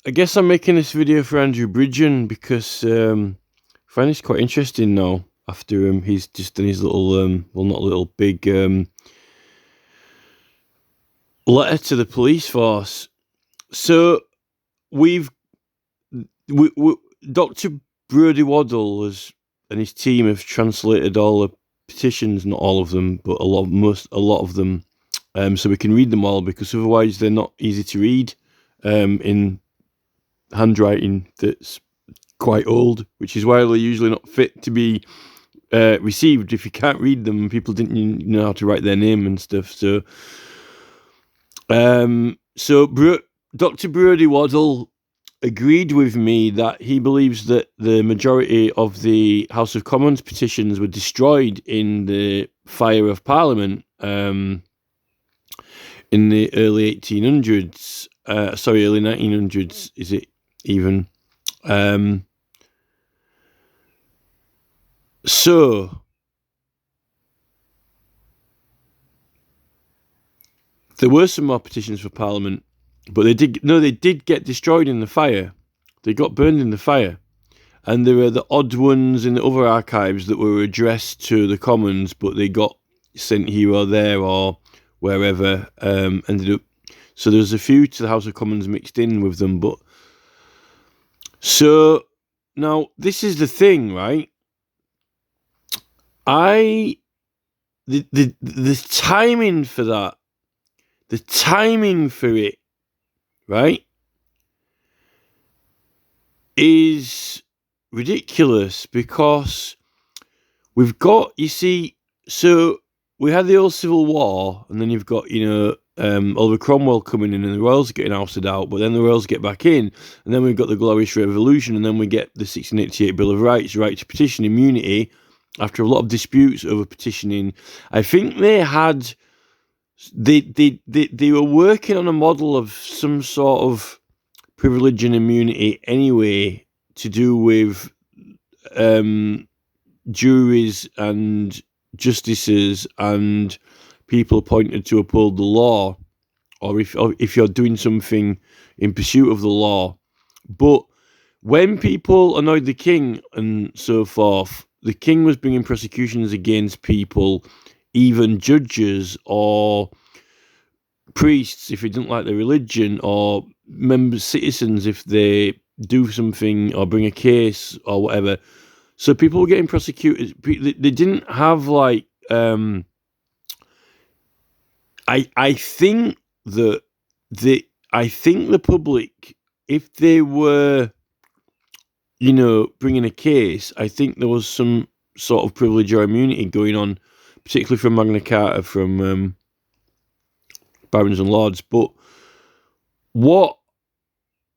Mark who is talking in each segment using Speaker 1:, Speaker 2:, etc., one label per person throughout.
Speaker 1: I guess I'm making this video for Andrew Bridgen because I find this quite interesting now. After he's just done his little, well, not little, big letter to the police force. So we Dr. Brodie Waddle and his team have translated all the petitions, not all of them, but a lot of them, so we can read them all, because otherwise they're not easy to read in handwriting that's quite old, which is why they're usually not fit to be received if you can't read them. People didn't know how to write their name and stuff. So Dr. Brodie Waddle agreed with me that he believes that the majority of the House of Commons petitions were destroyed in the fire of Parliament in the early 1800s. Early 1900s, is it even? So there were some more petitions for Parliament, but they did get destroyed in the fire. They got burned in the fire. And there were the odd ones in the other archives that were addressed to the Commons, but they got sent here or there or wherever. Ended up. So there's a few to the House of Commons mixed in with them. But so now this is the thing, right? The timing for that, the timing for it, right, is ridiculous, because we've got, you see, so we had the old Civil War, and then you've got, Oliver Cromwell coming in and the royals are getting ousted out, but then the royals get back in, and then we've got the Glorious Revolution, and then we get the 1688 Bill of Rights, right to petition, immunity, after a lot of disputes over petitioning. I think they were working on a model of some sort of privilege and immunity anyway, to do with juries and justices and people appointed to uphold the law, or if you're doing something in pursuit of the law. But when people annoyed the king and so forth, the king was bringing prosecutions against people, even judges or priests if they didn't like their religion, or citizens if they do something or bring a case or whatever. So people were getting prosecuted. They didn't have like I think the public, if they were bringing a case, I think there was some sort of privilege or immunity going on, particularly from Magna Carta, from barons and lords. But what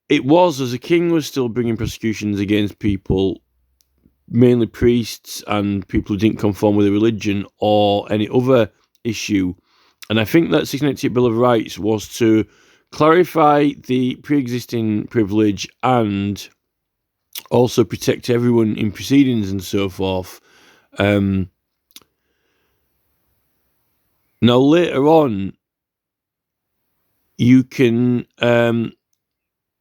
Speaker 1: it was, as a king was still bringing prosecutions against people, mainly priests and people who didn't conform with the religion or any other issue. And I think that 1688 Bill of Rights was to clarify the pre-existing privilege and also protect everyone in proceedings and so forth. Now later on, you can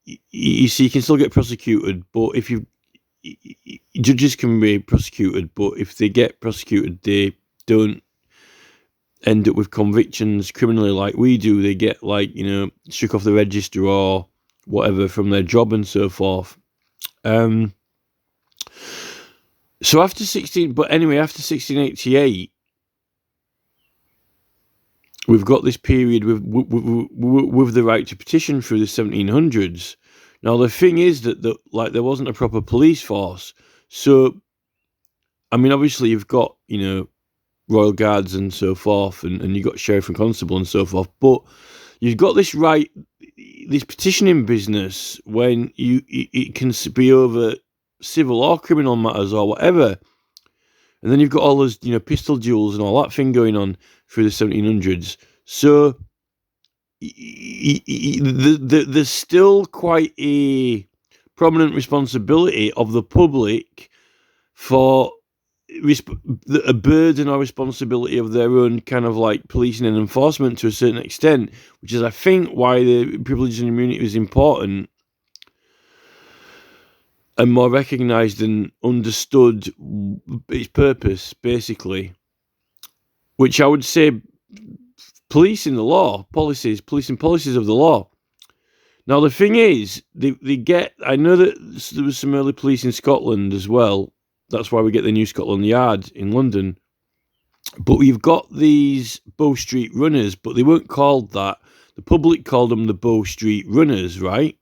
Speaker 1: you can still get prosecuted, but if judges can be prosecuted, but if they get prosecuted, they don't end up with convictions criminally like we do. They get struck off the register or whatever from their job and so forth. So after 1688, we've got this period with the right to petition through the 1700s. Now the thing is that there wasn't a proper police force. So, I mean, obviously you've got royal guards and so forth, and you've got sheriff and constable and so forth, but you've got this petitioning business when it can be over civil or criminal matters or whatever. And then you've got all those, pistol duels and all that thing going on through the 1700s. So there's still quite a prominent responsibility of the public for a burden or responsibility of their own kind of like policing and enforcement to a certain extent, which is, I think, why the privilege and immunity is important. and more recognised and understood its purpose, basically. Which I would say policing policing policies of the law. Now, the thing is, I know that there was some early police in Scotland as well. That's why we get the new Scotland Yard in London. But we've got these Bow Street Runners, but they weren't called that. The public called them the Bow Street Runners, right?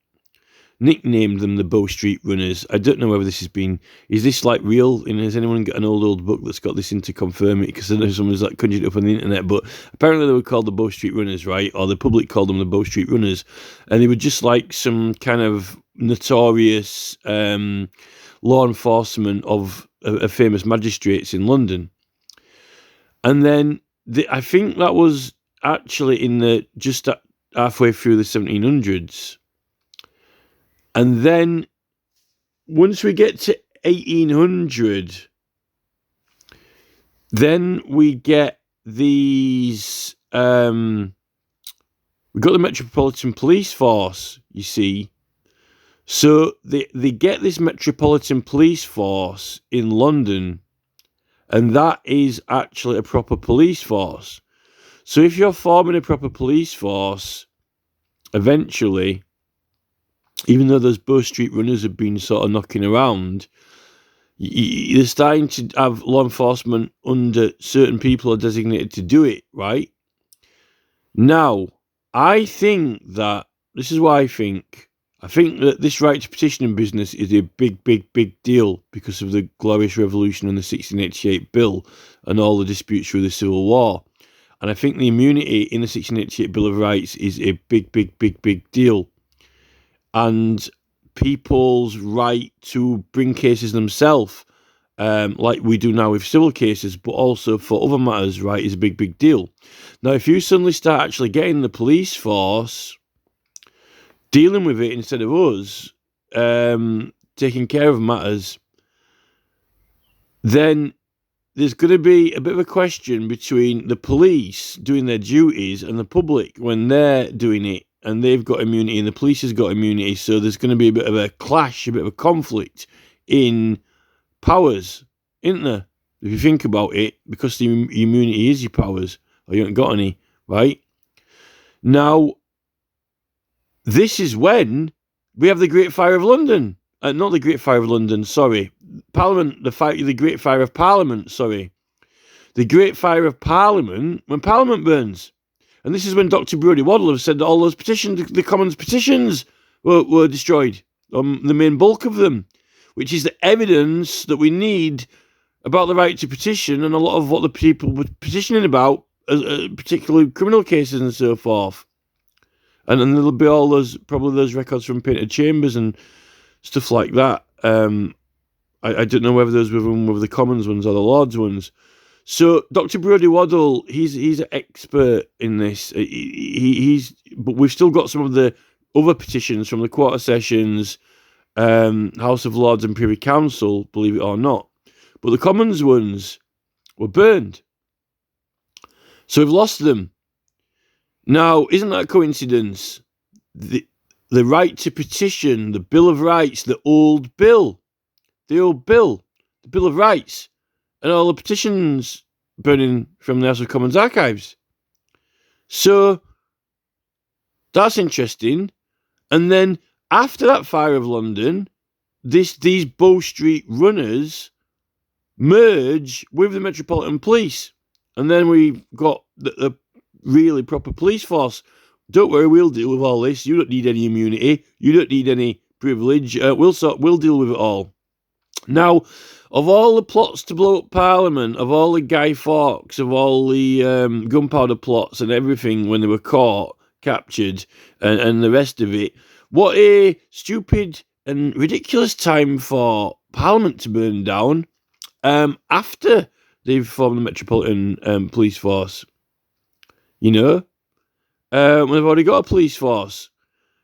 Speaker 1: Nicknamed them the Bow Street Runners. I don't know whether this is this like real? And has anyone got an old book that's got this in to confirm it? Because I know someone's like conjured it up on the internet, but apparently they were called the Bow Street Runners, right? Or the public called them the Bow Street Runners. And they were just like some kind of notorious law enforcement of famous magistrates in London. And then I think that was actually just halfway through the 1700s. And then once we get to 1800, then we get these, we got the Metropolitan Police Force, you see. So they get this Metropolitan Police Force in London, and that is actually a proper police force. So if you're forming a proper police force, eventually, even though those Bow Street Runners have been sort of knocking around, they're starting to have law enforcement under certain people are designated to do it, right? Now, I think that, this is what I think that this right to petition in business is a big deal because of the Glorious Revolution and the 1688 Bill and all the disputes through the Civil War. And I think the immunity in the 1688 Bill of Rights is a big deal. And people's right to bring cases themselves, like we do now with civil cases, but also for other matters, right, is a big deal. Now, if you suddenly start actually getting the police force dealing with it instead of us taking care of matters, then there's going to be a bit of a question between the police doing their duties and the public when they're doing it. And they've got immunity and the police has got immunity. So there's going to be a bit of a clash, a bit of a conflict in powers, isn't there? If you think about it, because the immunity is your powers, or you haven't got any, right? Now, this is when we have the Great Fire of London. Not the Great Fire of London, sorry. Parliament, the Great Fire of Parliament, sorry. The Great Fire of Parliament, when Parliament burns. And this is when Dr. Brodie Waddell have said that all those petitions, the Commons petitions, were destroyed. The main bulk of them, which is the evidence that we need about the right to petition and a lot of what the people were petitioning about, particularly criminal cases and so forth. And then there'll be probably those records from Painted Chambers and stuff like that. I don't know whether those were the Commons ones or the Lords ones. So Dr. Brodie Waddell, he's an expert in this. But we've still got some of the other petitions from the Quarter Sessions, House of Lords and Privy Council, believe it or not. But the Commons ones were burned. So we've lost them. Now, isn't that a coincidence? The right to petition, the Bill of Rights, the old bill, the Bill of Rights, and all the petitions burning from the House of Commons archives. So that's interesting. And then after that Fire of London, these Bow Street Runners merge with the Metropolitan Police. And then we've got the really proper police force. Don't worry, we'll deal with all this. You don't need any immunity. You don't need any privilege. We'll deal with it all. Now, of all the plots to blow up Parliament, of all the Guy Fawkes, of all the gunpowder plots and everything when they were caught, captured, and the rest of it, what a stupid and ridiculous time for Parliament to burn down after they've formed the Metropolitan Police Force. When they've already got a police force.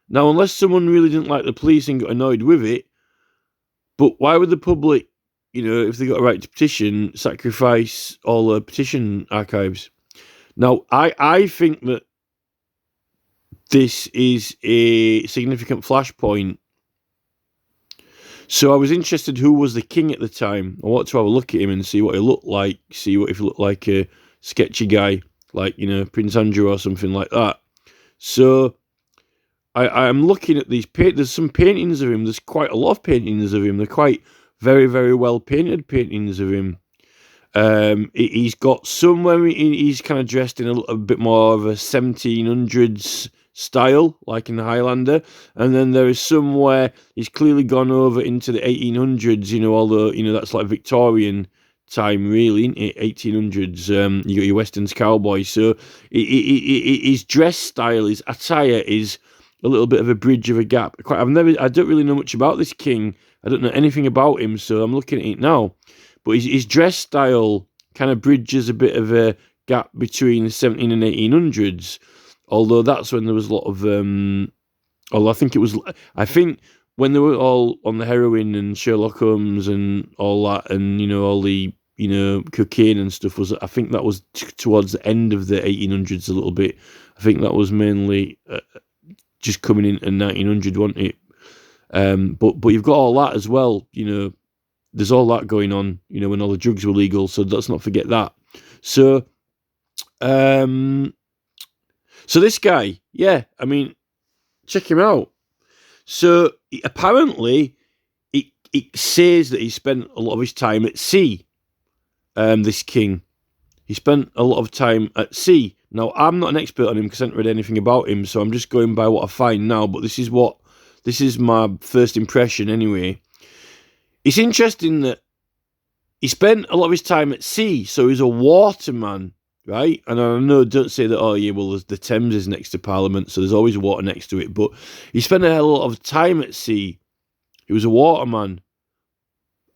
Speaker 1: Now, unless someone really didn't like the police and got annoyed with it, but why would the public, if they got a right to petition, sacrifice all the petition archives? Now, I think that this is a significant flashpoint. So I was interested who was the king at the time. I wanted to have a look at him and see what he looked like, see what if he looked like a sketchy guy, like, you know, Prince Andrew or something like that. So I'm looking at these there's some paintings of him. There's quite a lot of paintings of him. They're quite very, very well painted paintings of him. He's got somewhere he's kind of dressed in a bit more of a 1700s style, like in the Highlander, and then there is somewhere he's clearly gone over into the 1800s. You know, although you know that's like Victorian time, really, isn't it? 1800s. You got your westerns, cowboys. So his dress style, his attire is a little bit of a bridge of a gap. I don't really know much about this king. I don't know anything about him, so I'm looking at it now. But his dress style kind of bridges a bit of a gap between the 17 and 1800s. Although that's when there was a lot of, I think when they were all on the heroin and Sherlock Holmes and all that, and you know all the cocaine and stuff I think that was towards the end of the 1800s a little bit. I think that was mainly just coming in 1900, wasn't it? But you've got all that as well, you know. There's all that going on, you know, when all the drugs were legal. So let's not forget that. So, so this guy, yeah, I mean, check him out. So apparently, it says that he spent a lot of his time at sea. This king, he spent a lot of time at sea. Now, I'm not an expert on him because I haven't read anything about him, so I'm just going by what I find now. But this is my first impression anyway. It's interesting that he spent a lot of his time at sea, so he's a waterman, right? And I know, don't say that, oh yeah, well, the Thames is next to Parliament, so there's always water next to it, but he spent a lot of time at sea. He was a waterman.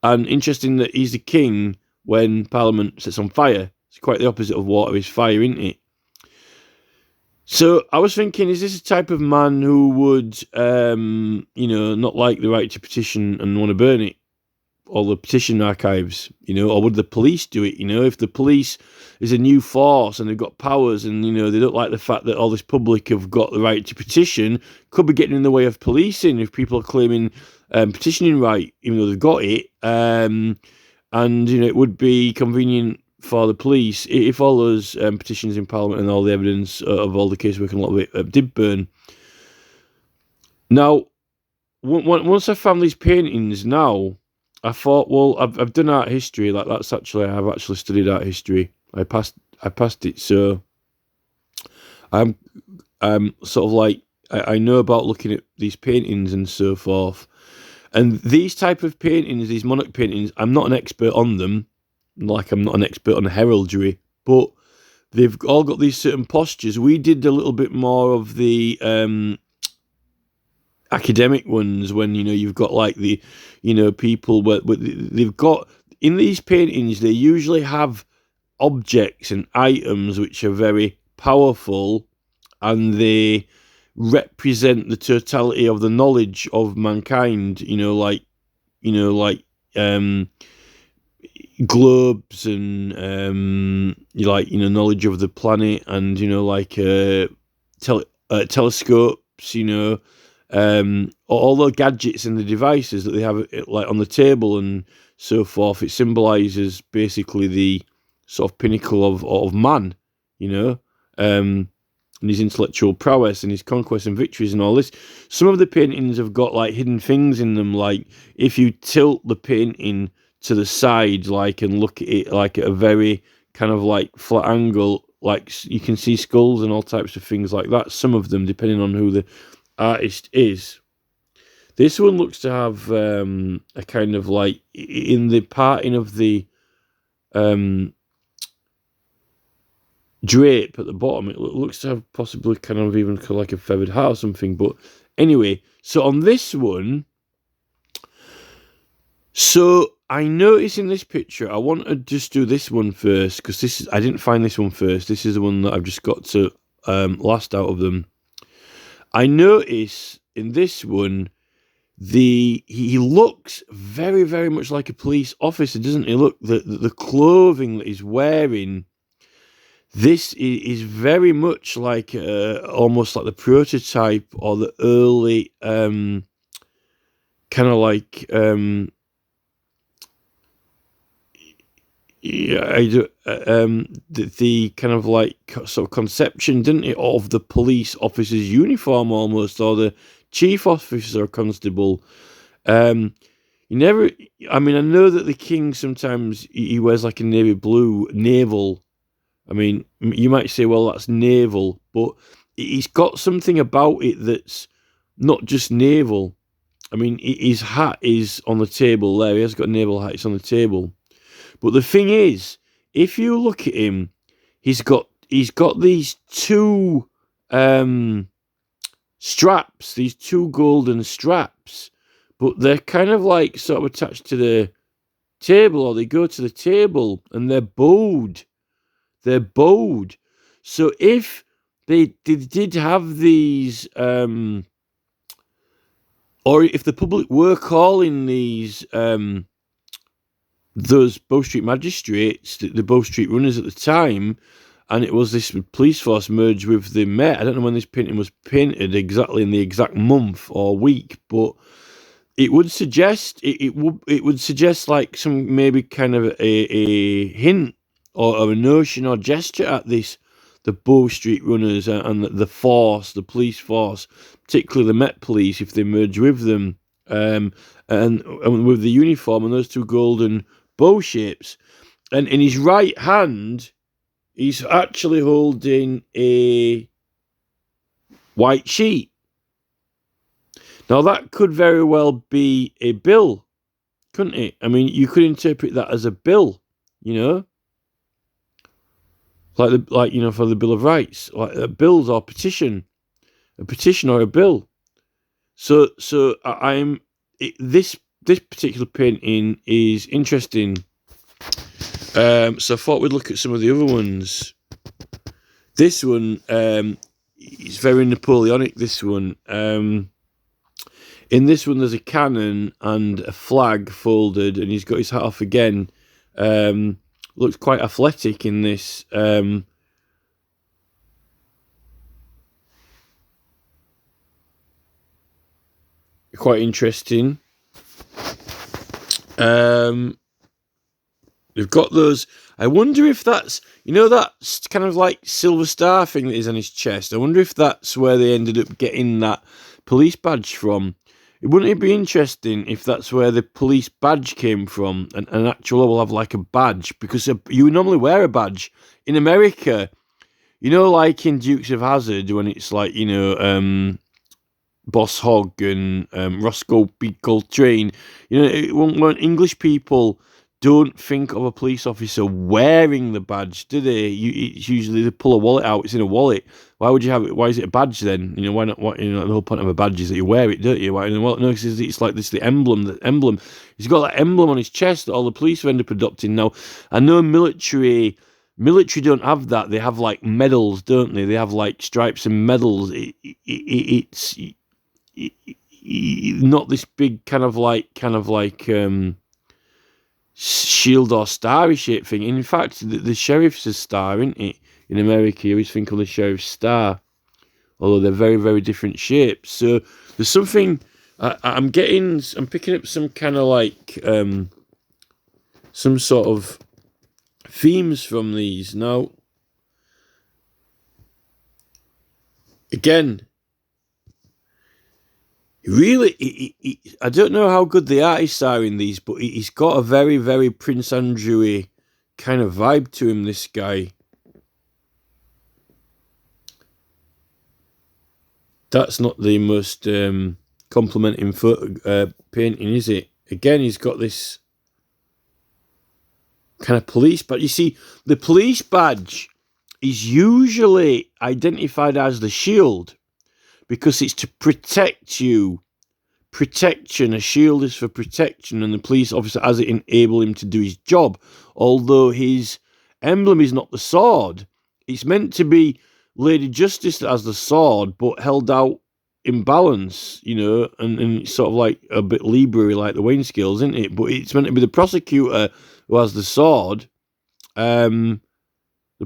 Speaker 1: And interesting that he's the king when Parliament sets on fire. It's quite the opposite of water is fire, isn't it? So I was thinking, is this a type of man who would, not like the right to petition and want to burn it? All the petition archives, you know, or would the police do it? You know, if the police is a new force and they've got powers and, you know, they don't like the fact that all this public have got the right to petition, could be getting in the way of policing if people are claiming petitioning right, even though they've got it. And, you know, it would be convenient for the police if all those petitions in Parliament and all the evidence of all the casework and a lot of it did burn. Now, once I found these paintings now, I thought, well, I've done art history. Like I've actually studied art history. I passed it, so I'm sort of like I know about looking at these paintings and so forth. And these type of paintings, these monarch paintings, I'm not an expert on them. Like I'm not an expert on heraldry, but they've all got these certain postures. We did a little bit more of the academic ones when, you know, you've got like the, you know, people where they've got in these paintings, they usually have objects and items which are very powerful and they represent the totality of the knowledge of mankind, globes and knowledge of the planet and, you know, like telescopes, you know, all the gadgets and the devices that they have like on the table and so forth. It symbolises basically the sort of pinnacle of man, you know, and his intellectual prowess and his conquests and victories and all this. Some of the paintings have got like hidden things in them, like if you tilt the painting to the side, like, and look at it like at a very kind of like flat angle, like you can see skulls and all types of things like that. Some of them, depending on who the artist is. This one looks to have a kind of like in the parting of the drape at the bottom, it looks to have possibly kind of even like a feathered hat or something. But anyway, so on this one, so I noticed in this picture, I want to just do this one first because I didn't find this one first. This is the one that I've just got to last out of them. I notice in this one, he looks very, very much like a police officer, doesn't he? Look, the clothing that he's wearing, this is very much like almost like the prototype or the early kind of like the kind of like sort of conception, didn't it, of the police officer's uniform almost, or the chief officer or constable. You never. I mean, I know that the king sometimes he wears like a navy blue naval. I mean, you might say, well, that's naval, but he's got something about it that's not just naval. I mean, his hat is on the table there. He has got a naval hat. It's on the table. But the thing is, if you look at him, he's got these two straps, these two golden straps, but they're kind of like sort of attached to the table, or they go to the table, and they're bowed. They're bowed. So if they did have these, or if the public were calling these those Bow Street magistrates, the Bow Street runners at the time, and it was this police force merged with the Met. I don't know when this painting was painted exactly in the exact month or week, but it would suggest it would suggest like some maybe kind of a hint or a notion or gesture at this, the Bow Street runners and the force, the police force, particularly the Met Police, if they merge with them, and with the uniform and those two golden bow shapes. And in his right hand, he's actually holding a white sheet. Now, that could very well be a bill, couldn't it? I mean, you could interpret that as a bill, you know, like you know, for the Bill of Rights, like a bills or petition or a bill. So this particular painting is interesting. So I thought we'd look at some of the other ones. This one is very Napoleonic. This one. In this one, there's a cannon and a flag folded, and he's got his hat off again. Looks quite athletic in this. Quite interesting. They've got those. I wonder if that's, you know, that kind of like silver star thing that is on his chest. I wonder if that's where they ended up getting that police badge from. Wouldn't it be interesting if that's where the police badge came from? And an actual will have like a badge, because you normally wear a badge in America. You know, like in Dukes of Hazzard, when it's like, you know, Boss Hogg and Roscoe B. Coltrane. You know, when English people don't think of a police officer wearing the badge, do they? It's usually they pull a wallet out. It's in a wallet. Why would you have it? Why is it a badge then? You know, why not? What, you know, the whole point of a badge is that you wear it, don't you? Why? Well, no, it's like this. The emblem. The emblem. He's got that emblem on his chest that all the police have ended up adopting now. I know military don't have that. They have like medals, don't they? They have like stripes and medals. It's not this big kind of like shield or starry shaped thing. In fact, the sheriff's a star, isn't it? In America, you always think of the sheriff's star, although they're very, very different shapes. So there's something I'm picking up some kind of like some sort of themes from these. Now, again, really, I don't know how good the artists are in these, but he's got a very, very Prince Andrew-y kind of vibe to him, this guy. That's not the most complimenting painting, is it? Again, he's got this kind of police badge. You see, the police badge is usually identified as the shield, because it's to protect you. Protection. A shield is for protection, and the police officer has it enable him to do his job. Although his emblem is not the sword, it's meant to be Lady Justice that has the sword, but held out in balance, you know, and it's sort of like a bit Libre, like the Wayne Skills, isn't it? But it's meant to be the prosecutor who has the sword. The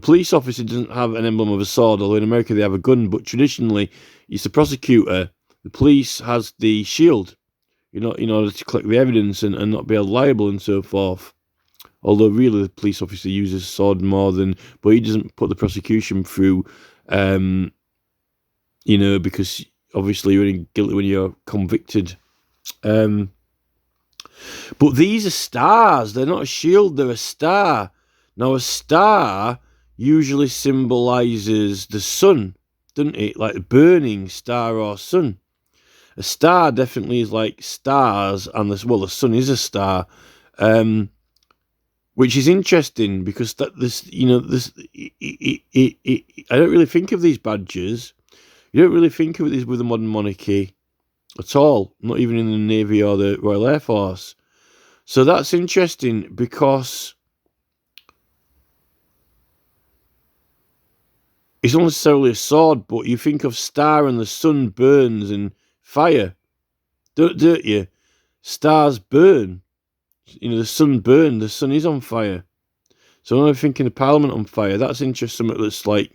Speaker 1: police officer doesn't have an emblem of a sword, although in America they have a gun, but traditionally it's the prosecutor. The police has the shield, in order to collect the evidence and not be held liable and so forth. Although really the police officer uses a sword more than, but he doesn't put the prosecution through, because obviously you're only guilty when you're convicted. But these are stars. They're not a shield, they're a star. Now a star usually symbolises the sun, doesn't it? Like a burning star or sun. A star definitely is like stars, and the sun is a star. Which is interesting because I don't really think of these badges. You don't really think of it with the modern monarchy at all, not even in the Navy or the Royal Air Force. So that's interesting because it's not necessarily a sword, but you think of star and the sun burns and fire, don't you? Stars burn. The sun burned, the sun is on fire. So when I'm thinking of Parliament on fire, that's interesting. That's like,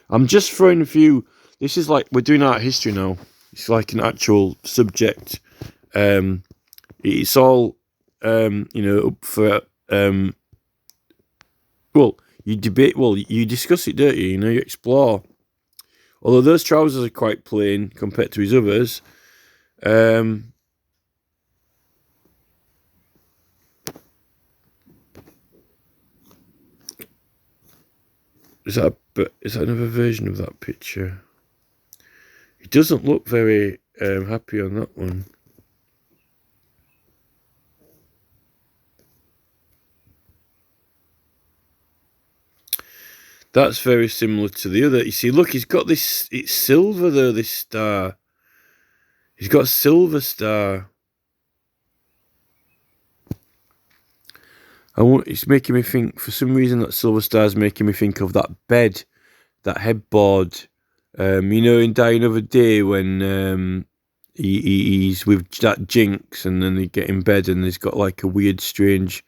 Speaker 1: I'm just throwing a few. This is like, we're doing art history now. It's like an actual subject. It's all, up for, you debate, you discuss it, don't you? You explore. Although those trousers are quite plain compared to his others. Is that another version of that picture? He doesn't look very happy on that one. That's very similar to the other. You see, look, he's got this. It's silver though. This star. He's got a silver star. It's making me think, for some reason, that silver star is making me think of that bed, that headboard. In Die Another Day when he's with that Jinx and then they get in bed and he's got like a weird, strange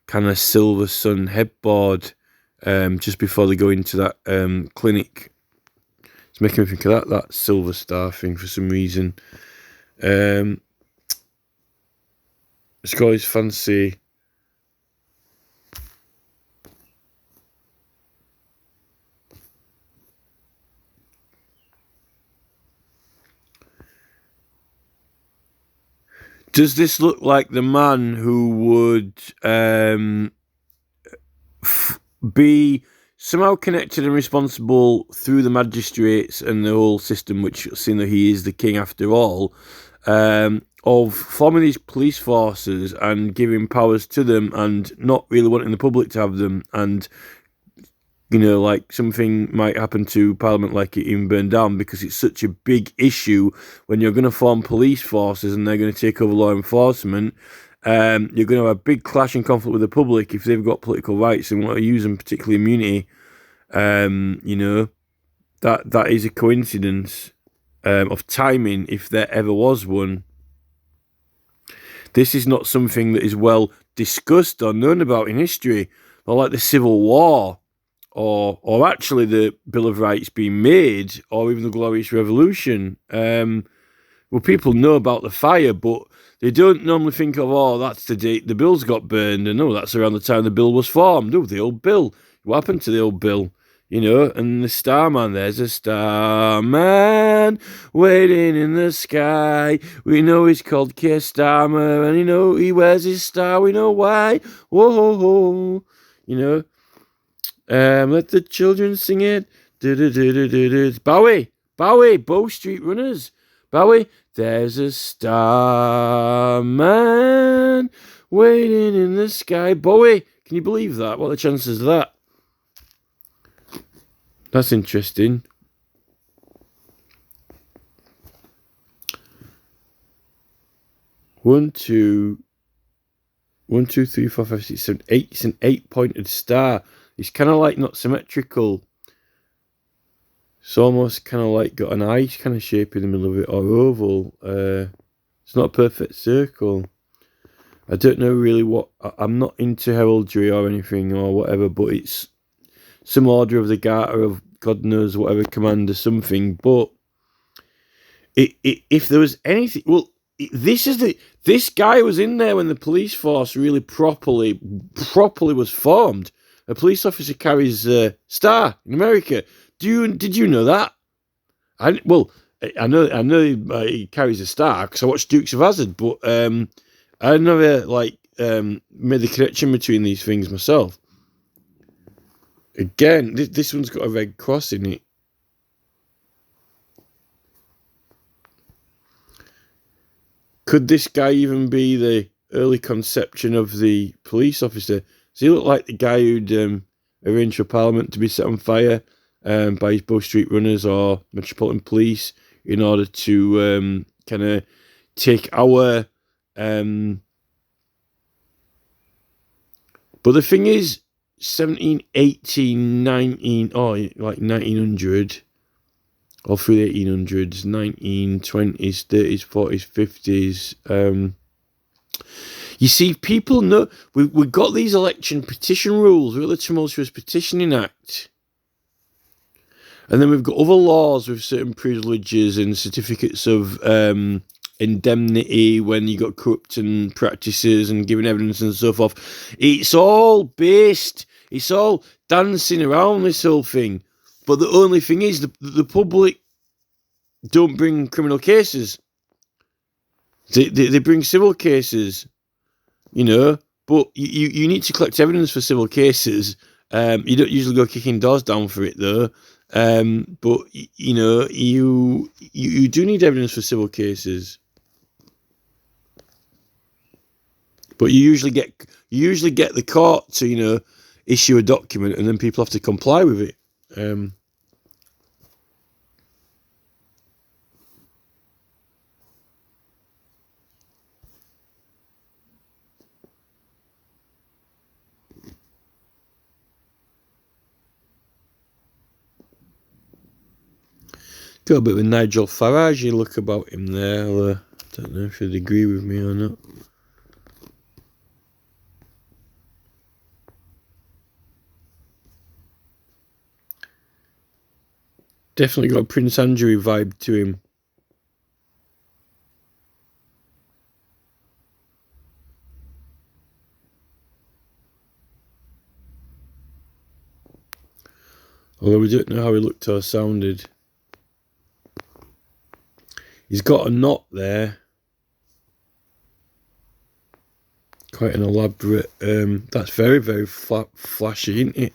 Speaker 1: kind of silver sun headboard just before they go into that clinic. It's making me think of that silver star thing for some reason. It's got his fancy. Does this look like the man who would be somehow connected and responsible through the magistrates and the whole system, which, seeing that he is the king after all, of forming these police forces and giving powers to them and not really wanting the public to have them, and like something might happen to Parliament, like it even burned down, because it's such a big issue when you're going to form police forces and they're going to take over law enforcement. You're going to have a big clash and conflict with the public if they've got political rights and want to use them, particularly immunity. That is a coincidence of timing, if there ever was one. This is not something that is well discussed or known about in history, or like the Civil War. Or actually the Bill of Rights being made, or even the Glorious Revolution. People know about the fire, but they don't normally think of, that's the date the bills got burned, and that's around the time the bill was formed. The old bill. What happened to the old bill? And the Starman, there's a starman waiting in the sky. We know he's called Keir Starmer, and he wears his star, we know why. Whoa, let the children sing it. Bowie, Bow Street Runners. Bowie, there's a starman waiting in the sky. Bowie, can you believe that? What are the chances of that? That's interesting. One, two, 3, 4, 5, 6, 7, 8. It's an 8-pointed star. It's kind of like not symmetrical. It's almost kind of like got an eye kind of shape in the middle of it, or oval. It's not a perfect circle. I don't know really what. I'm not into heraldry or anything or whatever, but it's some order of the Garter of God knows whatever command or something. But if there was anything, this guy was in there when the police force really properly was formed. A police officer carries a star in America. Did you know that? I know he carries a star because I watched Dukes of Hazzard, but I never made the connection between these things myself. Again, this one's got a red cross in it. Could this guy even be the early conception of the police officer? Does he look like the guy who'd arranged for Parliament to be set on fire by his Bow Street Runners or Metropolitan Police in order to kind of take our... But the thing is, 17, 18, 19, like 1900... all through the 1800s, 1920s, 30s, 40s, 50s. You see, people know... We've got these election petition rules. We've got the Tumultuous Petitioning Act. And then we've got other laws with certain privileges and certificates of indemnity when you got corrupting practices and giving evidence and so forth. It's all dancing around this whole thing. But the only thing is, the public don't bring criminal cases. They bring civil cases, But you need to collect evidence for civil cases. You don't usually go kicking doors down for it, though. But you do need evidence for civil cases. But you usually get the court to issue a document, and then people have to comply with it. Got a bit of a Nigel Farage look about him there. I don't know if you'd agree with me or not. Definitely got a Prince Andrew vibe to him. Although we don't know how he looked or sounded. He's got a knot there. Quite an elaborate... that's very, very flashy, isn't it?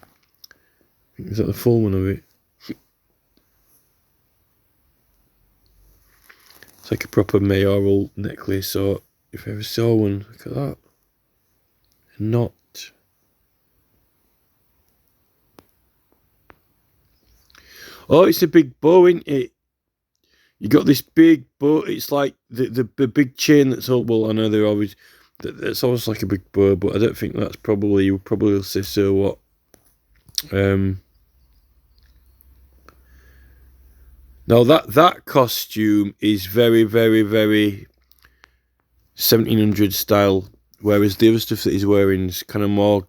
Speaker 1: I think is that the full one of it? It's like a proper mayoral necklace, or if I ever saw one, look at that. A knot. Oh, it's a big bow, isn't it? You got this big bow. It's like the big chain that's all... Well, I know they're always... That's always like a big bow, but I don't think that's probably... You probably will say so what. Now that costume is very, very, very 1700 style, whereas the other stuff that he's wearing is kind of more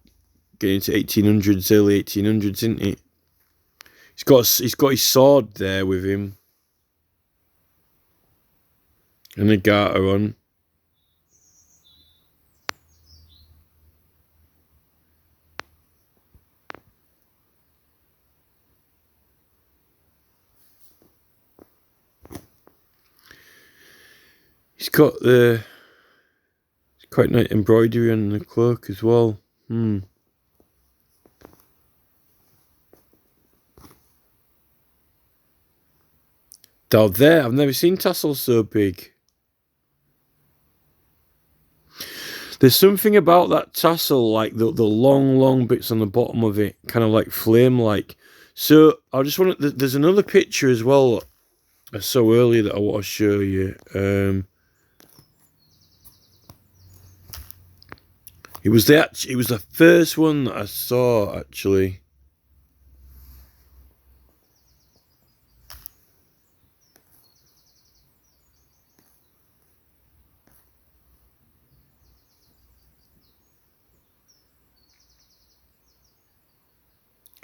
Speaker 1: getting into 1800s, early 1800s, isn't it? He's got his sword there with him, and a garter on. He's got quite nice embroidery on the cloak as well. Down there, I've never seen tassels so big. There's something about that tassel, like the long bits on the bottom of it, kind of like flame-like. So I just want to... There's another picture as well I saw earlier that I want to show you. It was the first one that I saw, actually.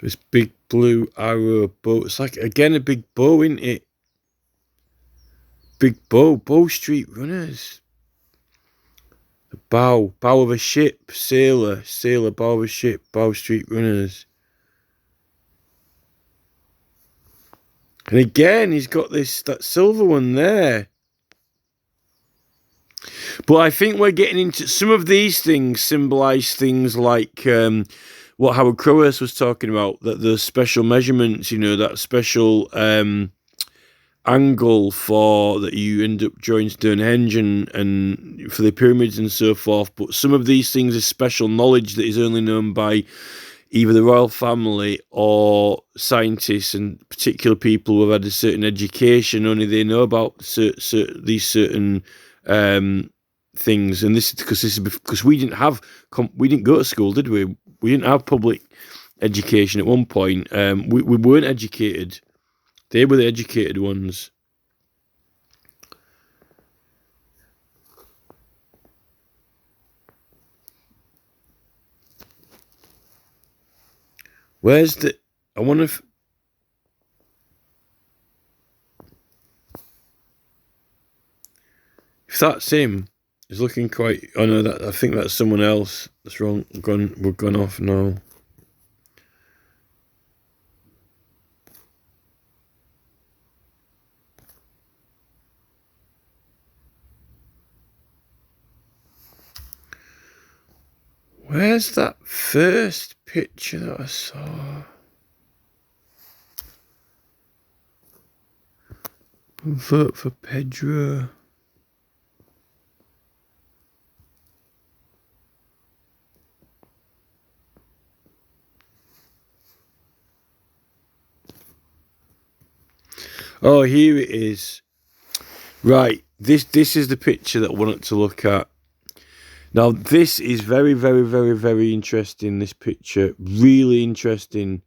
Speaker 1: This big blue arrow bow. It's like, again, a big bow, isn't it? big Bow Street Runners. The bow of a ship, sailor, bow of a ship, Bow Street Runners. And again, he's got that silver one there. But I think we're getting into some of these things symbolise things like what Howard Crowhurst was talking about, that the special measurements, that special angle for that you end up drawing Stonehenge and for the pyramids and so forth. But some of these things are special knowledge that is only known by either the royal family or scientists and particular people who have had a certain education. Only they know about these certain things. And this is because we didn't go to school, did we? We didn't have public education at one point. We weren't educated. They were the educated ones. Where's the... I wonder if... If that's him, he's looking quite... Oh no, I think that's someone else. That's wrong. We're gone off now. Where's that first picture that I saw? Vote for Pedro. Oh, here it is. Right, this is the picture that I wanted to look at. Now, this is very, very, very, very interesting, this picture. Really interesting.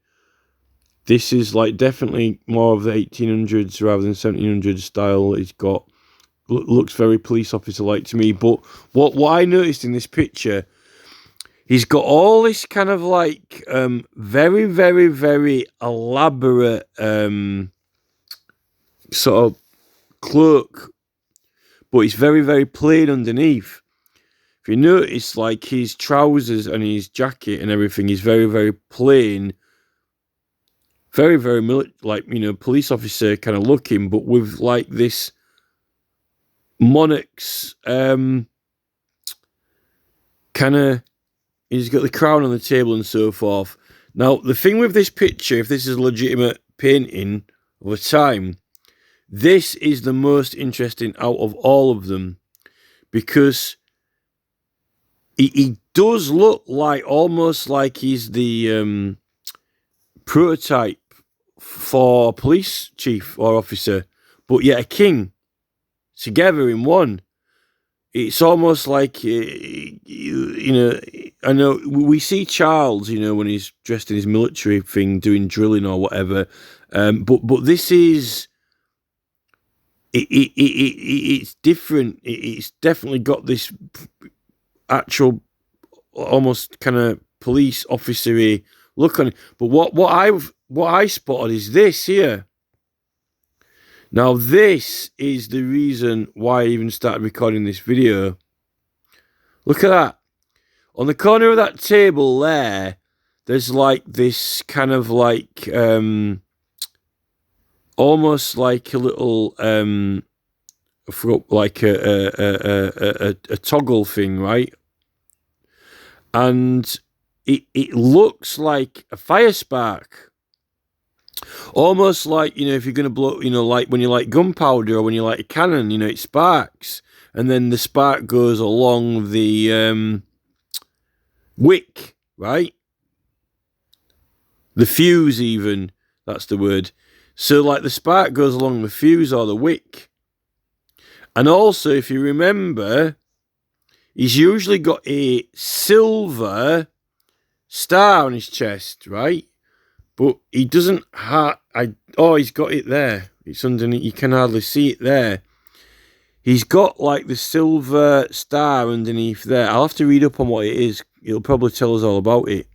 Speaker 1: This is like definitely more of the 1800s rather than 1700s style. It's got... looks very police officer-like to me. But what I noticed in this picture, he's got all this kind of like very, very, very elaborate sort of cloak. But it's very, very plain underneath. If you notice, like, his trousers and his jacket and everything is very, very plain. Very, very, like, police officer kind of looking, but with, like, this monarch's kind of... He's got the crown on the table and so forth. Now, the thing with this picture, if this is a legitimate painting of a time, this is the most interesting out of all of them. Because... He does look like, almost like he's the prototype for a police chief or officer, but yet a king, together in one. It's almost like, I know we see Charles, when he's dressed in his military thing, doing drilling or whatever, but this is... It's different. It's definitely got this... actual almost kind of police officery look on it. But what I spotted is this here. Now this is the reason why I even started recording this video. Look at that. On the corner of that table there's like this kind of like almost like a little like a toggle thing, right? And it looks like a fire spark. Almost like, if you're going to blow, like when you light gunpowder or when you light a cannon, it sparks. And then the spark goes along the wick, right? The fuse even, that's the word. So like the spark goes along the fuse or the wick. And also, if you remember, he's usually got a silver star on his chest, right? But he doesn't have... he's got it there. It's underneath. You can hardly see it there. He's got, like, the silver star underneath there. I'll have to read up on what it is. It'll probably tell us all about it.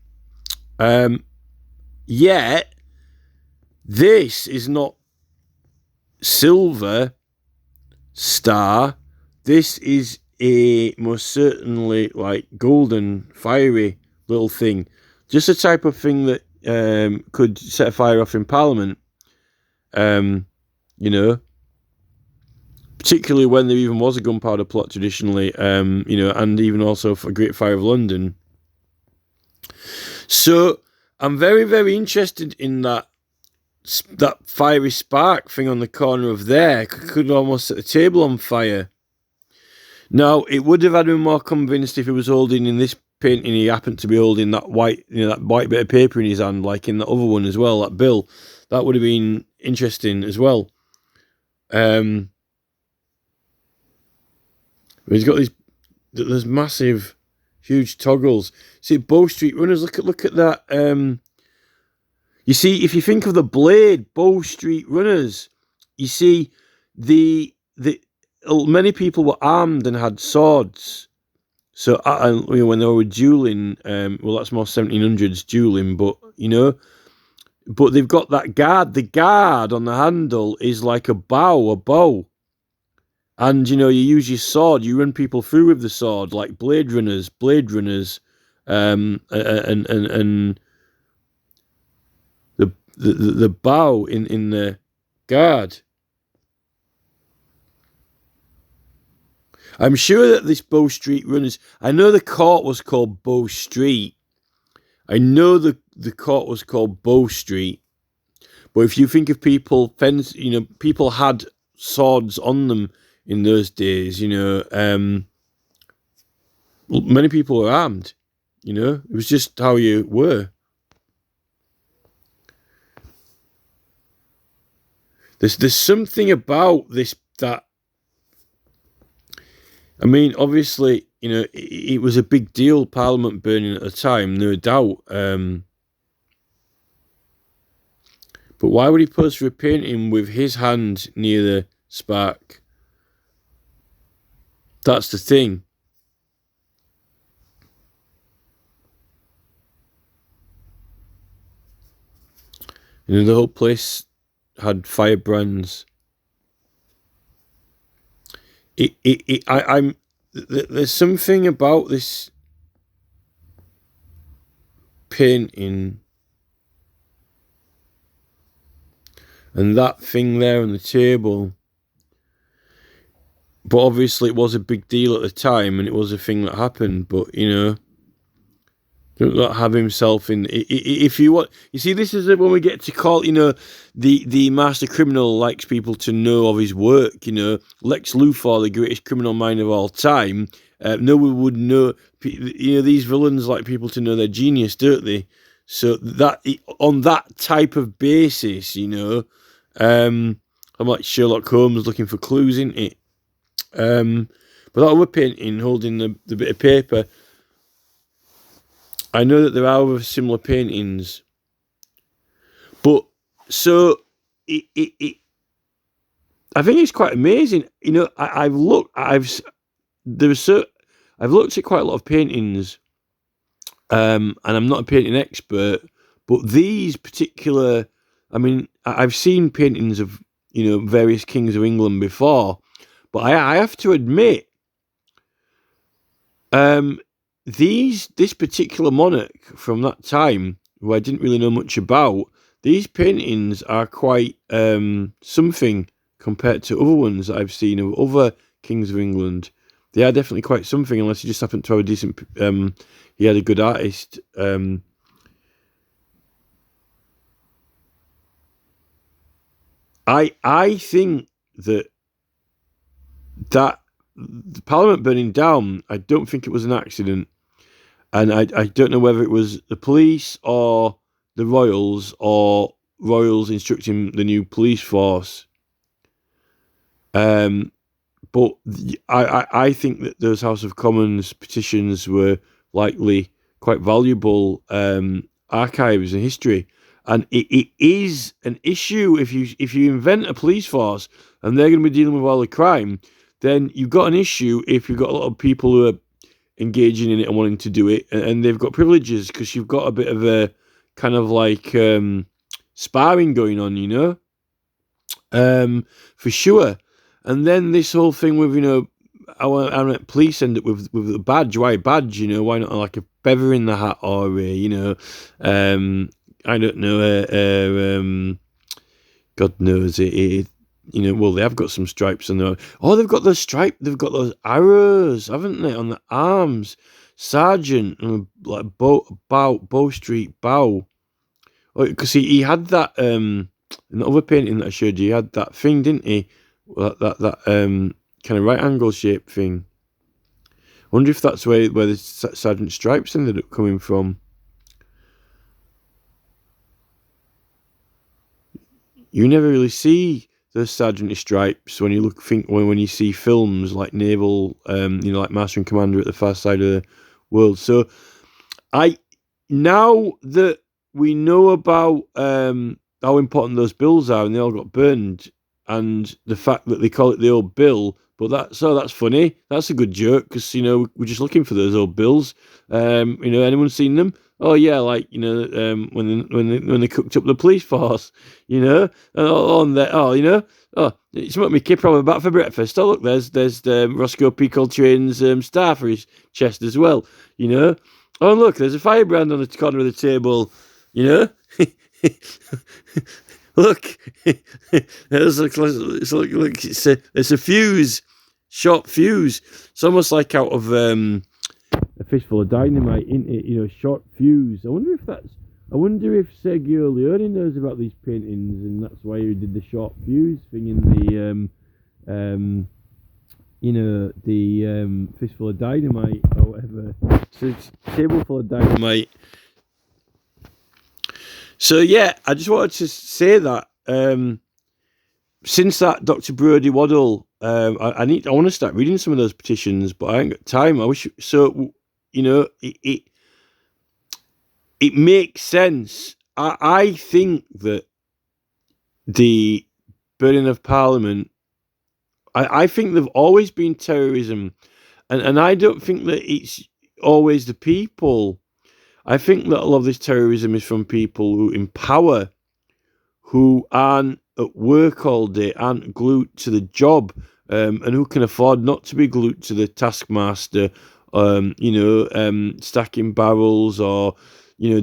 Speaker 1: Yet, this is not silver... star. This is a most certainly like golden, fiery little thing. Just the type of thing that could set a fire off in Parliament. You know, particularly when there even was a gunpowder plot traditionally, you know, and even also for Great Fire of London. So I'm very, very interested in that fiery spark thing on the corner of there. Could almost set the table on fire. Now, it would have had me more convinced if he was holding in this painting, he happened to be holding that white, you know, that white bit of paper in his hand, like in the other one as well, that bill. That would have been interesting as well. He's got there's massive, huge toggles. See, Bow Street Runners, look at that. You see, if you think of the Blade, Bow Street Runners, you see many people were armed and had swords. So you know, when they were dueling, well, that's more 1700s dueling, but you know, but they've got that guard. The guard on the handle is like a bow. And, you know, you use your sword, you run people through with the sword, like Blade Runners, and the bow in the guard. I'm sure that this Bow Street Runners, I know the court was called Bow Street. I know the court was called Bow Street. But if you think of people, you know, people had swords on them in those days, you know, many people were armed, you know, it was just how you were. There's something about this that, I mean, obviously, you know, it was a big deal, Parliament burning at the time, no doubt. But why would he pose for a painting with his hand near the spark? That's the thing. You know, the whole place had firebrands. There's something about this painting and that thing there on the table. But obviously it was a big deal at the time and it was a thing that happened. But, you know, don't not have himself in... If you want... You see, this is when we get to call, you know, the master criminal likes people to know of his work, you know. Lex Luthor, the greatest criminal mind of all time. No one would know... You know, these villains like people to know their genius, don't they? So that on that type of basis, you know, I'm like Sherlock Holmes looking for clues, isn't it? But that other painting holding the bit of paper, I know that there are other similar paintings, but so I think it's quite amazing. You know, I've looked at quite a lot of paintings, and I'm not a painting expert, but these particular, I mean, I've seen paintings of, you know, various kings of England before, but I have to admit, this particular monarch from that time, who I didn't really know much about, these paintings are quite something compared to other ones that I've seen of other kings of England. They are definitely quite something, unless he just happened to have a decent... he had a good artist. I think that the Parliament burning down, I don't think it was an accident. And I don't know whether it was the police or the royals or royals instructing the new police force. But I think that those House of Commons petitions were likely quite valuable archives and history. And it is an issue if you invent a police force and they're going to be dealing with all the crime, then you've got an issue if you've got a lot of people who are engaging in it and wanting to do it, and they've got privileges, because you've got a bit of a kind of like sparring going on, you know, for sure. And then this whole thing with, our police end up with a badge. Why a badge? Why not like a feather in the hat, or I don't know, God knows it. Well, they have got some stripes on there. Oh, they've got those arrows, haven't they, on the arms? Sergeant, like Bow Street Bow. Because he had that in the other painting that I showed you. He had that thing, didn't he? That kind of right angle shape thing. I wonder if that's where the Sergeant Stripes ended up coming from. You never really see the Sergeant Stripes when you when you see films like naval, like Master and Commander at the Far Side of the World. So now that we know about how important those bills are, and they all got burned, and the fact that they call it the old bill, but that's funny. That's a good joke, because we're just looking for those old bills. Anyone seen them? Oh yeah, like when they cooked up the police force, on there. It's what me kid probably back for breakfast. Oh look, there's Roscoe P. Coltrane's star for his chest as well. Oh look, there's a firebrand on the corner of the table. Look, it's a fuse, short fuse. It's almost like out of a fistful of dynamite, isn't it? Short fuse. I wonder if Sergio Leone knows about these paintings, and that's why he did the short fuse thing in the fistful of dynamite or whatever. So it's a table full of dynamite. So yeah, I just wanted to say that since that Dr. Brodie Waddell, I want to start reading some of those petitions, but I ain't got time. I wish so. It makes sense. I think that the burning of Parliament, I think there've always been terrorism, and I don't think that it's always the people. I think that a lot of this terrorism is from people who in power, who aren't at work all day, aren't glued to the job, and who can afford not to be glued to the taskmaster, stacking barrels or,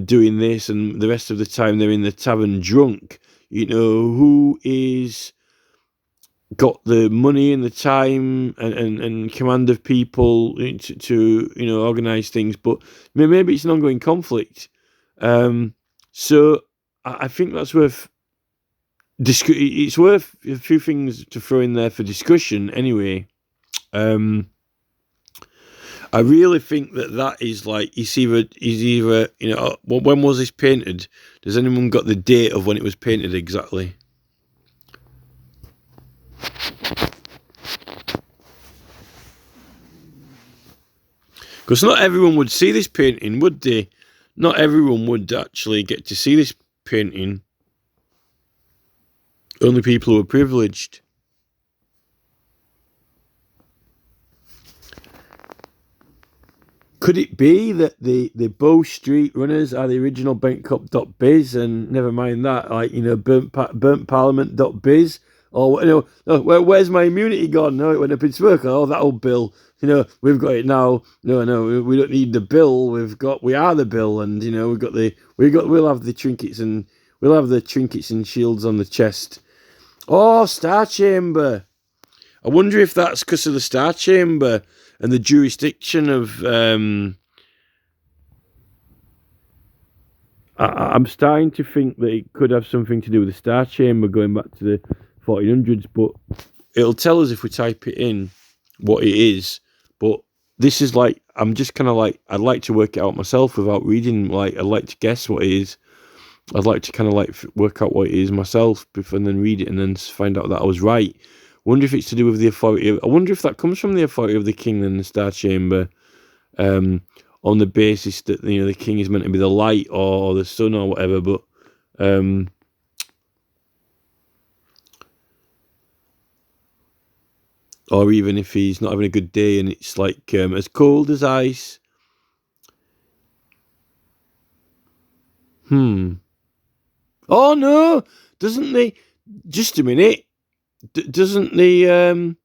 Speaker 1: doing this, and the rest of the time they're in the tavern drunk, who is got the money and the time and command of people to organise things, but maybe it's an ongoing conflict. So I think that's worth it's worth a few things to throw in there for discussion anyway. I really think that is like, he's either when was this painted? Does anyone got the date of when it was painted exactly? Because not everyone would see this painting, would they? Not everyone would actually get to see this painting. Only people who are privileged. Could it be that the Bow Street runners are the original BentCop.biz, and never mind that, like, burntparliament.biz, or where's my immunity gone? No, it went up in smoke. Oh, that old bill. We've got it now. No, we don't need the bill. We are the bill, and we'll have the trinkets and shields on the chest. Oh, Star Chamber. I wonder if that's because of the Star Chamber and the jurisdiction of. I'm starting to think that it could have something to do with the Star Chamber going back to the 1400s, but it'll tell us if we type it in what it is. But this is like, I'm just kind of like, I'd like to work it out myself without reading. Like, I'd like to guess what it is. I'd like to kind of like work out what it is myself before, and then read it and then find out that I was right. Wonder if it's to do with the authority. I wonder if that comes from the authority of the king and the Star Chamber, on the basis that the king is meant to be the light or the sun or whatever. But or even if he's not having a good day and it's like as cold as ice. Oh no! Doesn't they? Just a minute. doesn't the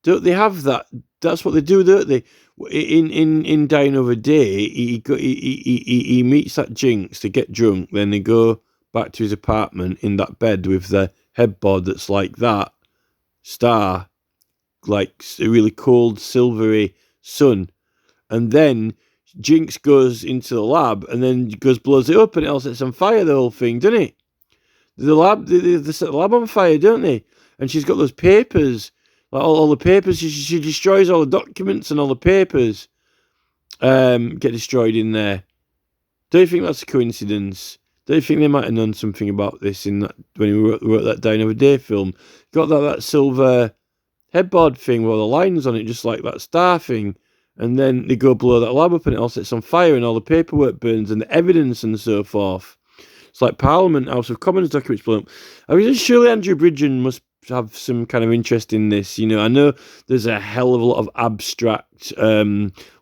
Speaker 1: don't they have that? That's what they do, don't they? In Die Another Day, he meets that Jinx to get drunk. Then they go back to his apartment in that bed with the headboard that's like that star, like a really cold silvery sun. And then Jinx goes into the lab and then blows it up, and it all sets on fire, the whole thing, doesn't it? The lab, they set the lab on fire, don't they? And she's got those papers, like all the papers. She destroys all the documents, and all the papers get destroyed in there. Don't you think that's a coincidence? Don't you think they might have known something about this in that when he wrote that Die Another Day film? Got that silver headboard thing with all the lines on it, just like that star thing. And then they go blow that lab up and it all sets on fire and all the paperwork burns and the evidence and so forth. It's like Parliament, House of Commons documents blown up. I mean, surely Andrew Bridgen must have some kind of interest in this. You know, I know there's a hell of a lot of abstract,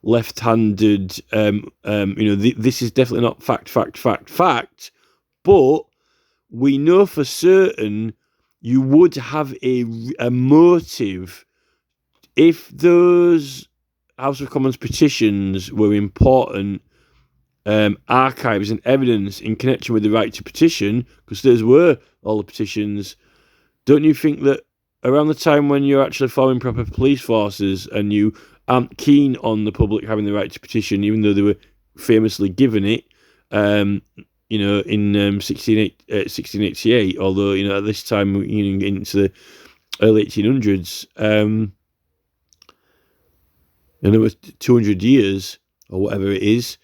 Speaker 1: left-handed, this is definitely not fact, but we know for certain you would have a motive if those House of Commons petitions were important archives and evidence in connection with the right to petition, because those were all the petitions. Don't you think that around the time when you're actually forming proper police forces and you aren't keen on the public having the right to petition, even though they were famously given it, in 1688, although, at this time, into the early 1800s, and it was 200 years or whatever it is.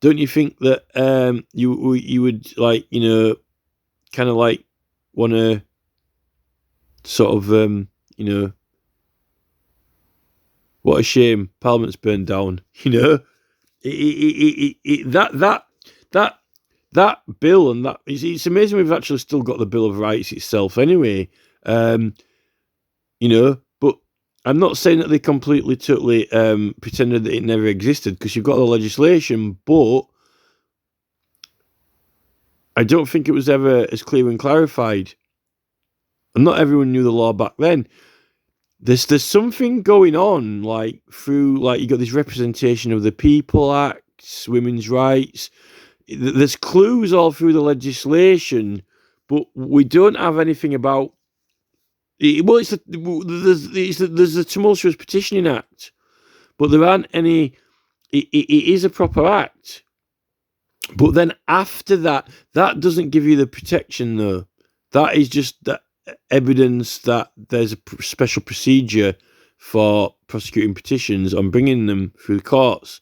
Speaker 1: Don't you think that you would kind of want to sort of what a shame Parliament's burned down. That bill and that it's amazing we've actually still got the Bill of Rights itself anyway. But I'm not saying that they completely, totally pretended that it never existed, because you've got the legislation, but I don't think it was ever as clear and clarified. And not everyone knew the law back then. There's something going on, through you got this Representation of the People Acts, women's rights. There's clues all through the legislation, but we don't have anything about. There's a Tumultuous Petitioning Act, but there aren't any. It is a proper act, but then after that doesn't give you the protection, though. That is just that evidence that there's a special procedure for prosecuting petitions and bringing them through the courts.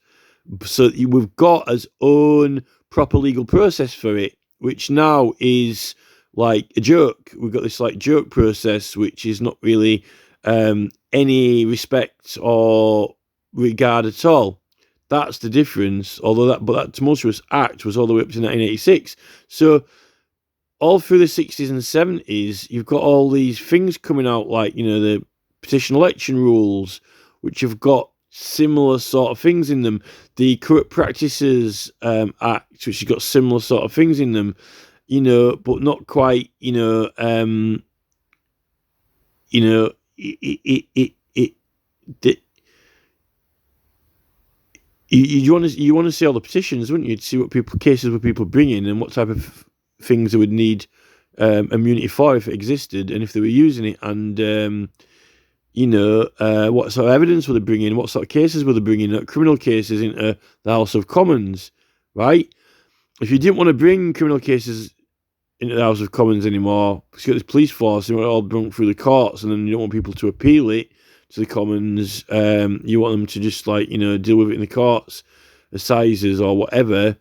Speaker 1: So we've got our own proper legal process for it, which now is like a joke. We've got this joke process, which is not really any respect or regard at all. That's the difference. But that Tumultuous Act was all the way up to 1986. So all through the 60s and 70s, you've got all these things coming out, the petition election rules, which have got similar sort of things in them. The Corrupt Practices Act, which has got similar sort of things in them, but not quite, you want to see all the petitions, wouldn't you? To see what cases were people bringing and what type of things they would need immunity for if it existed, and if they were using it, and what sort of evidence were they bringing, what sort of cases were they bringing, criminal cases into the House of Commons, right? If you didn't want to bring criminal cases into the House of Commons anymore, because you got this police force, and it all brought through the courts, and then you don't want people to appeal it to the Commons. You want them to just deal with it in the courts, assizes or whatever.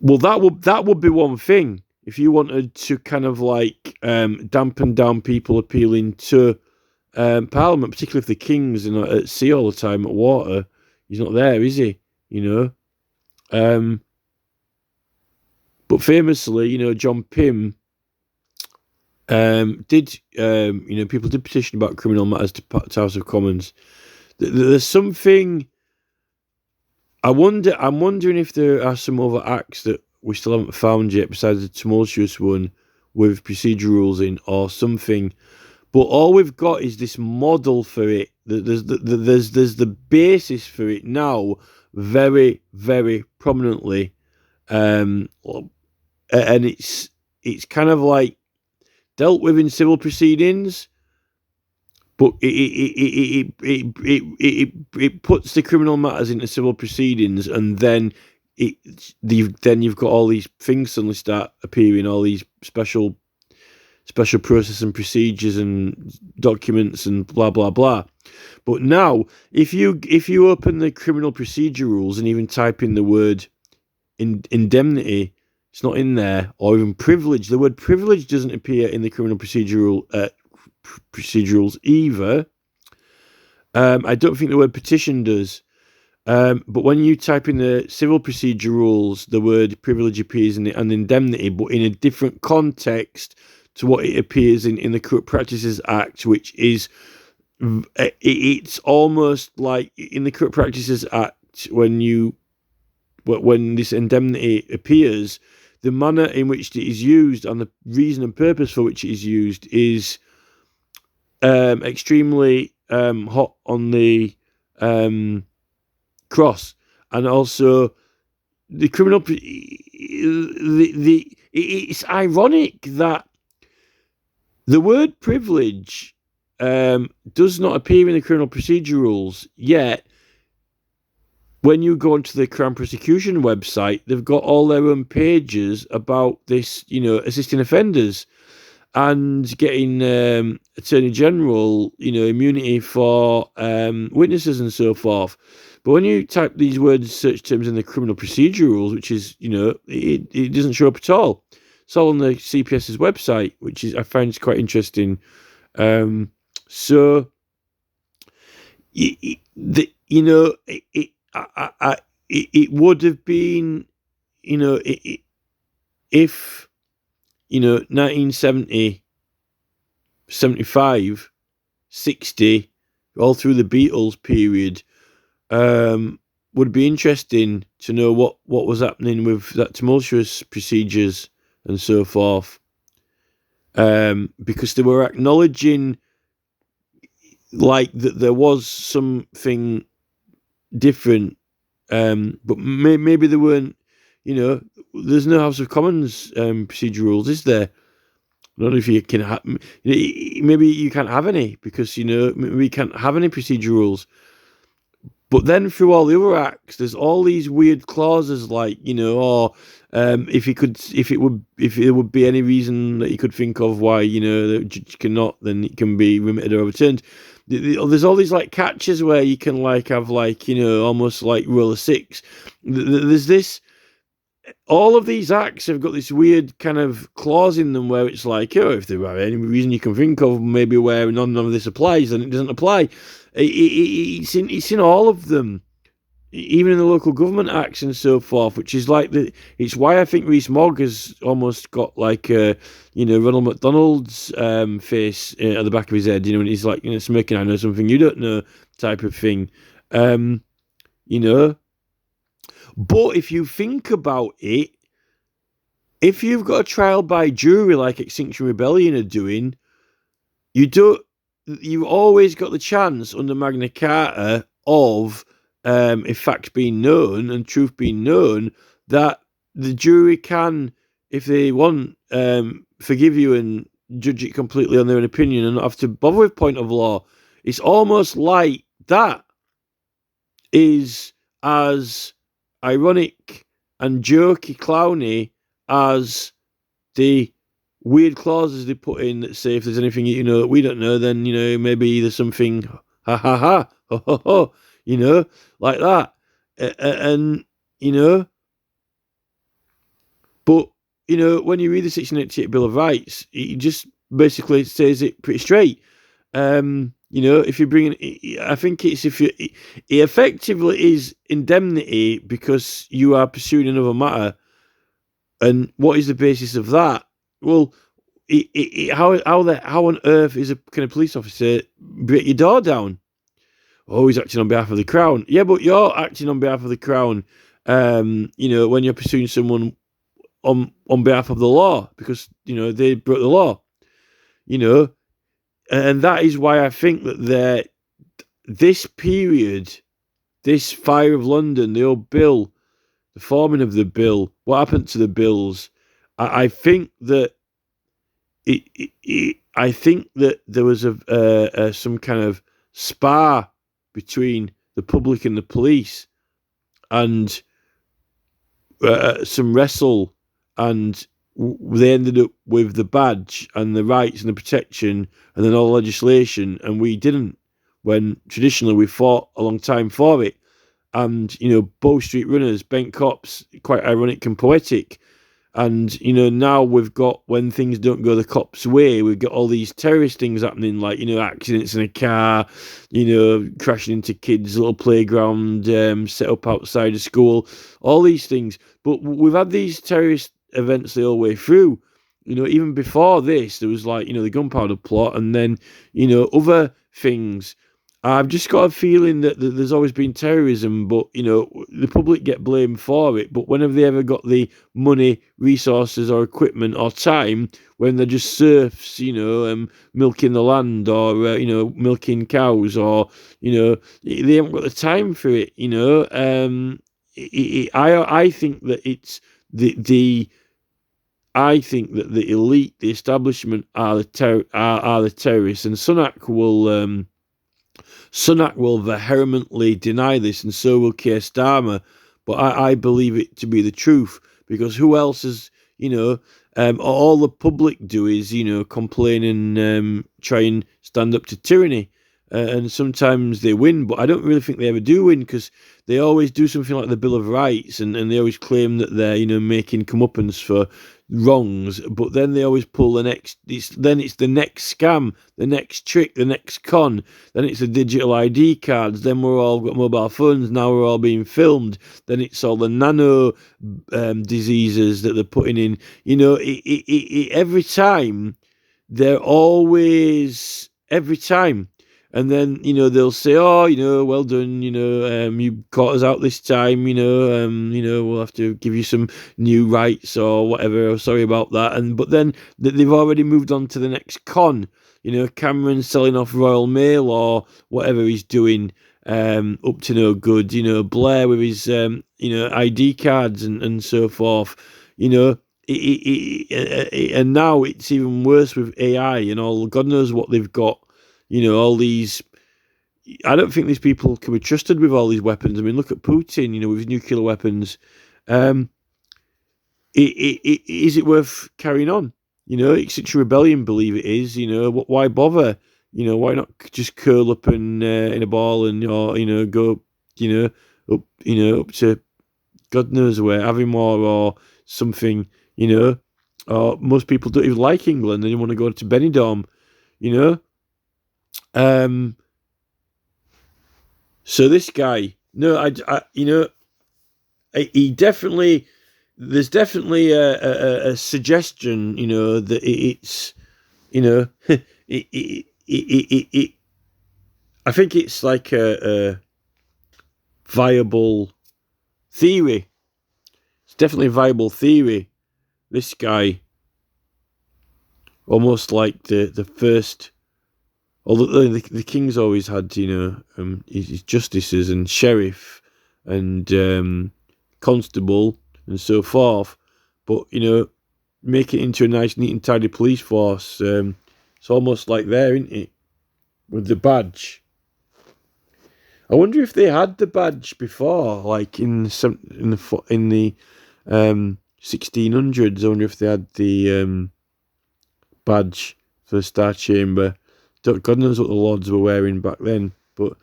Speaker 1: Well, that would be one thing. If you wanted to kind of dampen down people appealing to Parliament, particularly if the King's at sea all the time at water, he's not there, is he? But famously, John Pym did. People did petition about criminal matters to House of Commons. There's something. I'm wondering if there are some other acts that we still haven't found yet, besides the Tumultuous one, with procedure rules in or something. But all we've got is this model for it. There's the basis for it now, very, very prominently, and it's kind of like dealt with in civil proceedings, but it puts the criminal matters into civil proceedings, and then you've got all these things suddenly start appearing, all these special process and procedures and documents and blah blah blah. But now, if you open the criminal procedure rules and even type in the word indemnity, it's not in there, or even privilege. The word privilege doesn't appear in the criminal procedure rules either. I don't think the word petition does. But when you type in the civil procedure rules, the word privilege appears and indemnity, but in a different context to what it appears in the Corrupt Practices Act, which is, it's almost like in the Corrupt Practices Act, when this indemnity appears, the manner in which it is used and the reason and purpose for which it is used is extremely hot on the cross. And also the criminal, it's ironic that the word privilege does not appear in the criminal procedure rules, yet when you go onto the Crown Prosecution website, they've got all their own pages about this, assisting offenders and getting Attorney General, immunity for witnesses and so forth. But when you type these words, search terms in the criminal procedure rules, which is, it doesn't show up at all. It's all on the CPS's website, which is, I find, is quite interesting. So, it would have been, if 1970, 75, 60, all through the Beatles period, would be interesting to know what was happening with that tumultuous procedures and so forth, because they were acknowledging like that there was something different, but maybe there weren't. There's no House of Commons procedure rules, is there? I don't know if you can have. Maybe you can't have any because we can't have any procedure rules. But then through all the other acts, there's all these weird clauses like, if there would be any reason that you could think of why, the judge cannot, then it can be remitted or overturned. There's all these like catches where you can like have like, almost like rule of six. There's this, all of these acts have got this weird kind of clause in them where it's like, if there are any reason you can think of maybe where none of this applies, then it doesn't apply. It's in all of them, even in the local government acts and so forth, which is like it's why I think Rees-Mogg has almost got like Ronald McDonald's face at the back of his head, and he's like smirking, I know something you don't know type of thing, But if you think about it, if you've got a trial by jury like Extinction Rebellion are doing, you've always got the chance under Magna Carta of, if facts being known and truth being known, that the jury can, if they want, forgive you and judge it completely on their own opinion and not have to bother with point of law. It's almost like that is as ironic and jokey clowny as the weird clauses they put in that say if there's anything that we don't know, then maybe there's something ha ha ha ho ho ho, like that, and but when you read the 1688 Bill of Rights, it just basically says it pretty straight. If you bring in, I think it's it effectively is indemnity because you are pursuing another matter. And what is the basis of that? Well, how on earth can a police officer break your door down? Oh, he's acting on behalf of the Crown. Yeah, but you're acting on behalf of the Crown. When you're pursuing someone on behalf of the law, because they broke the law, and that is why I think that this period, this fire of London, the old bill, the forming of the bill, what happened to the bills, I think that I think that there was some kind of spar between the public and the police, and some wrestle, and they ended up with the badge and the rights and the protection and then all the legislation, and we didn't, when traditionally we fought a long time for it. And Bow Street Runners, bent cops, quite ironic and poetic. And now we've got, when things don't go the cops' way, we've got all these terrorist things happening, like accidents in a car, crashing into kids' little playground set up outside of school, all these things. But we've had these terrorist events the whole way through. Even before this, there was the gunpowder plot, and then other things. I've just got a feeling that there's always been terrorism, but the public get blamed for it. But when have they ever got the money, resources, or equipment, or time, when they're just serfs, milking the land, or milking cows, or they haven't got the time for it. I think that it's I think that the elite, the establishment, are the terrorists, and Sunak will vehemently deny this, and so will Keir Starmer. But I believe it to be the truth, because who else is, all the public do is, complain and try and stand up to tyranny. And sometimes they win, but I don't really think they ever do win, because they always do something like the Bill of Rights, and they always claim that they're, making comeuppance for wrongs, but then they always pull the next, it's the next scam, the next trick, the next con, then it's the digital ID cards, then we're all got mobile phones, now we're all being filmed, then it's all the nano diseases that they're putting in, every time, they're always, every time. And then, they'll say, oh, well done, you caught us out this time, we'll have to give you some new rights or whatever, sorry about that. But then they've already moved on to the next con, Cameron selling off Royal Mail or whatever he's doing, up to no good, Blair with his, ID cards and so forth, and now it's even worse with AI and all, God knows what they've got. All these, I don't think these people can be trusted with all these weapons. I mean, look at Putin, with nuclear weapons. Is it worth carrying on? It's such a rebellion, believe it is. Why bother? Why not just curl up and in a ball and or go, up, up to God knows where, Aviemore or something. Or most people don't even like England. They want to go to Benidorm. So this guy, no, he definitely, there's definitely a suggestion, that it's, I think it's like a viable theory. It's definitely a viable theory. This guy, almost like the first. Although the king's always had, his justices and sheriff and constable and so forth, but make it into a nice, neat and tidy police force. It's almost like there, isn't it, with the badge? I wonder if they had the badge before, like in the 1600s. I wonder if they had the badge for the Star Chamber. God knows what the lords were wearing back then, but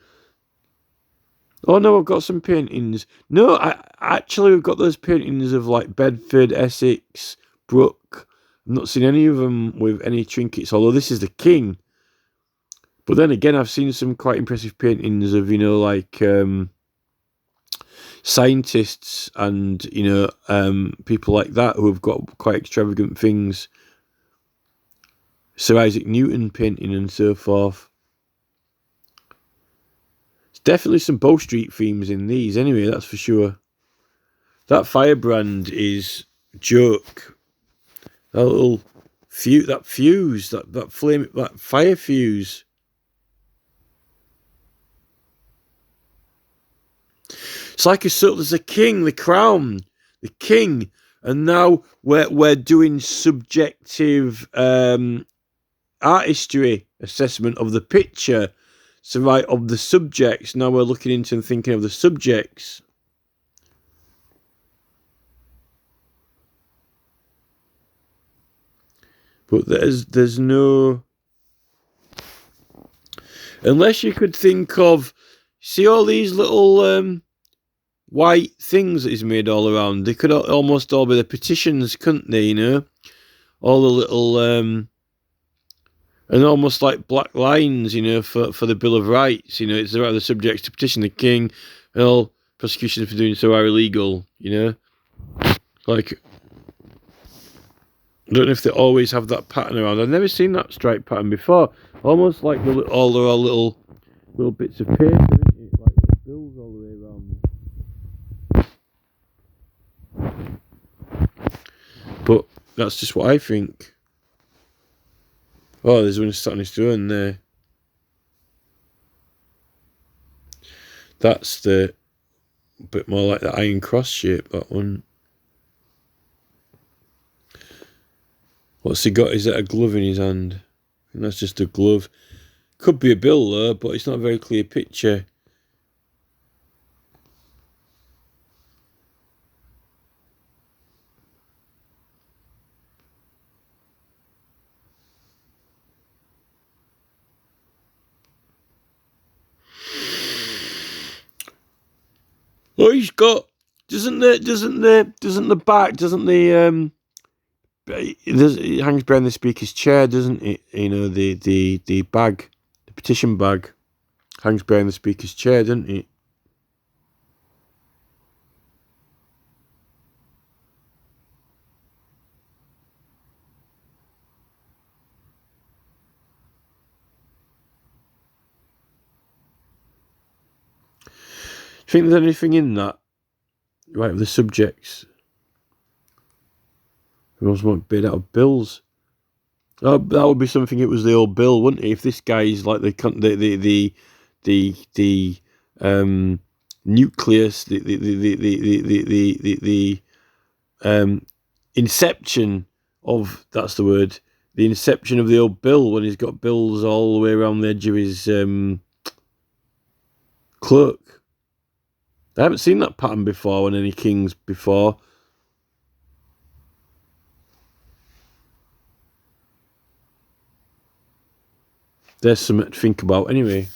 Speaker 1: oh no, I've got some paintings. No, we've got those paintings of like Bedford, Essex, Brooke. I've not seen any of them with any trinkets, although this is the king. But then again, I've seen some quite impressive paintings of like scientists and people like that who have got quite extravagant things. Sir Isaac Newton painting and so forth. There's definitely some Bow Street themes in these anyway, that's for sure. That firebrand is joke. That little fuse, that flame, that fire fuse. It's like there's a king, the crown, the king, and now we're doing subjective artistry assessment of the picture. So right, of the subjects. Now we're looking into and thinking of the subjects. But there's no, unless you could think of, see all these little white things that he's made all around. They could almost all be the petitions, couldn't they? You know, all the little and almost like black lines, you know, for the Bill of Rights. You know, it's the subjects to petition the king, and all prosecutions for doing so are illegal. You know, like, I don't know if they always have that pattern around. I've never seen that stripe pattern before. Almost like all there are little bits of paper, isn't it? Like little bills all the way around. But that's just what I think. Oh, there's one starting his throne there. That's the bit more like the Iron Cross shape, that one. What's he got? Is that a glove in his hand? I think that's just a glove. Could be a bill though, but it's not a very clear picture. Oh, he's got. Doesn't the it hangs behind the speaker's chair, doesn't it? You know, the bag, the petition bag, hangs behind the speaker's chair, doesn't it? Do you think there's anything in that? Right, the subjects. Who else might bid out of bills? Oh, that would be something. It was the old bill, wouldn't it? If this guy's like the nucleus, the inception of, that's the word, the inception of the old bill, when he's got bills all the way around the edge of his cloak. I haven't seen that pattern before on any kings before. There's something to think about anyway.